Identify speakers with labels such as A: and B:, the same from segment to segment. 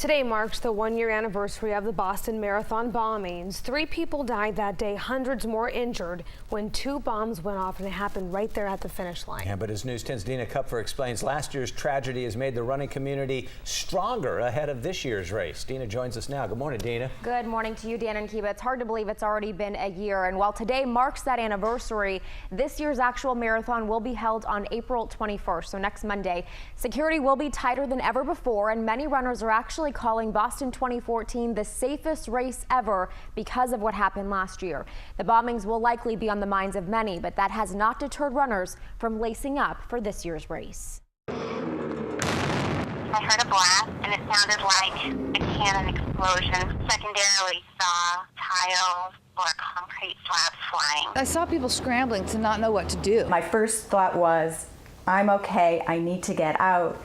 A: Today marks the one-year anniversary of the Boston Marathon bombings. 3 people died that day, hundreds more injured when 2 bombs went off, and it happened right there at the finish line.
B: Yeah, but as News 10's Dina Kupfer explains, last year's tragedy has made the running community stronger ahead of this year's race. Dina joins us now. Good morning, Dina.
C: Good morning to you, Dan and Kiba. It's hard to believe it's already been a year, and while today marks that anniversary, this year's actual marathon will be held on April 21st, so next Monday. Security will be tighter than ever before, and many runners are actually calling Boston 2014 the safest race ever because of what happened last year. The bombings will likely be on the minds of many, but that has not deterred runners from lacing up for this year's race.
D: I heard a blast, and it sounded like a cannon explosion. Secondarily, saw tiles or concrete slabs flying.
E: I saw people scrambling to not know what to do.
F: My first thought was, I'm okay, I need to get out,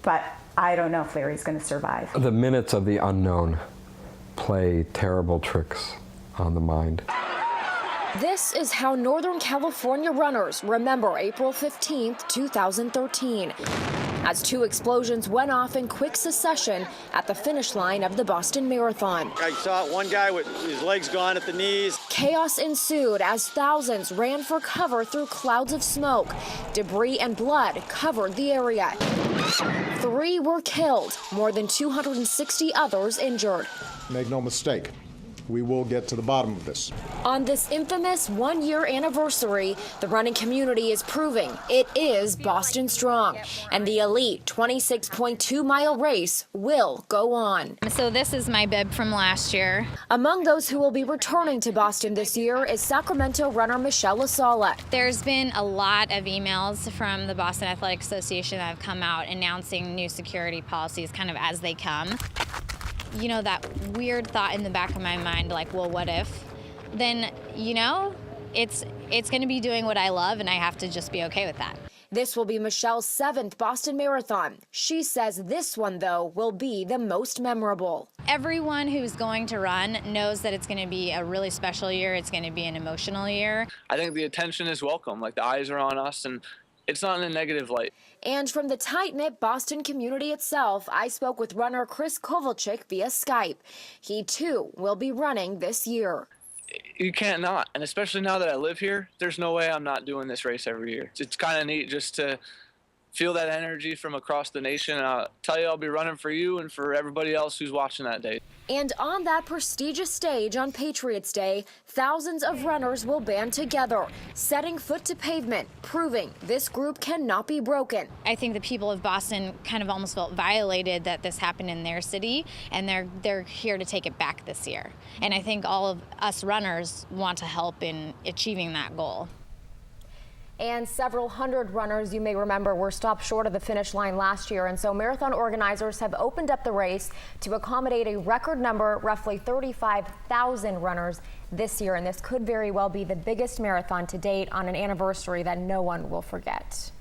F: but I don't know if Larry's going to survive.
G: The minutes of the unknown play terrible tricks on the mind.
C: This is how Northern California runners remember April 15th, 2013. As 2 explosions went off in quick succession at the finish line of the Boston Marathon.
H: I saw one guy with his legs gone at the knees.
C: Chaos ensued as thousands ran for cover through clouds of smoke. Debris and blood covered the area. 3 were killed, more than 260 others injured.
I: Make no mistake, we will get to the bottom of this.
C: On this infamous one-year anniversary, the running community is proving it is Boston strong, and the elite 26.2-mile race will go on.
J: So this is my bib from last year.
C: Among those who will be returning to Boston this year is Sacramento runner Michelle Lasala.
J: There's been a lot of emails from the Boston Athletic Association that have come out announcing new security policies kind of as they come. You know, that weird thought in the back of my mind, like, well, what if? Then, you know, it's going to be doing what I love, and I have to just be okay with that.
C: This will be Michelle's 7th Boston Marathon. She says this one, though, will be the most memorable.
J: Everyone who's going to run knows that it's going to be a really special year. It's going to be an emotional year.
K: I think the attention is welcome. Like, the eyes are on us, and it's not in a negative light.
C: And from the tight-knit Boston community itself, I spoke with runner Chris Kovalchik via Skype. He, too, will be running this year.
K: You can't not, and especially now that I live here, there's no way I'm not doing this race every year. It's kind of neat just to feel that energy from across the nation, and I'll tell you, I'll be running for you and for everybody else who's watching that day.
C: And on that prestigious stage on Patriots Day, thousands of runners will band together, setting foot to pavement, proving this group cannot be broken.
J: I think the people of Boston kind of almost felt violated that this happened in their city, and they're here to take it back this year. And I think all of us runners want to help in achieving that goal.
C: And several hundred runners, you may remember, were stopped short of the finish line last year. And so marathon organizers have opened up the race to accommodate a record number, roughly 35,000 runners this year. And this could very well be the biggest marathon to date on an anniversary that no one will forget.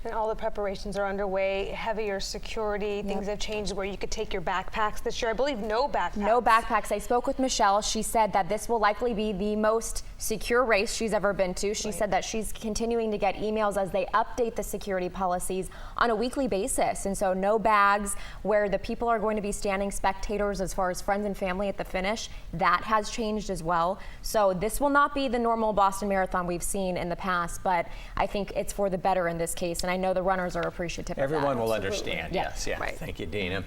A: And all the preparations are underway. Heavier security, things have changed where you could take your backpacks this year. I believe no backpacks.
C: No backpacks. I spoke with Michelle. She said that this will likely be the most secure race she's ever been to. She said that she's continuing to get emails as they update the security policies on a weekly basis. And so no bags, where the people are going to be standing spectators as far as friends and family at the finish. That has changed as well. So this will not be the normal Boston Marathon we've seen in the past, but I think it's for the better in this case. And I know the runners are appreciative of that.
B: Everyone will understand.
A: Yeah.
B: Yes. Yeah.
A: Right.
B: Thank you, Dina.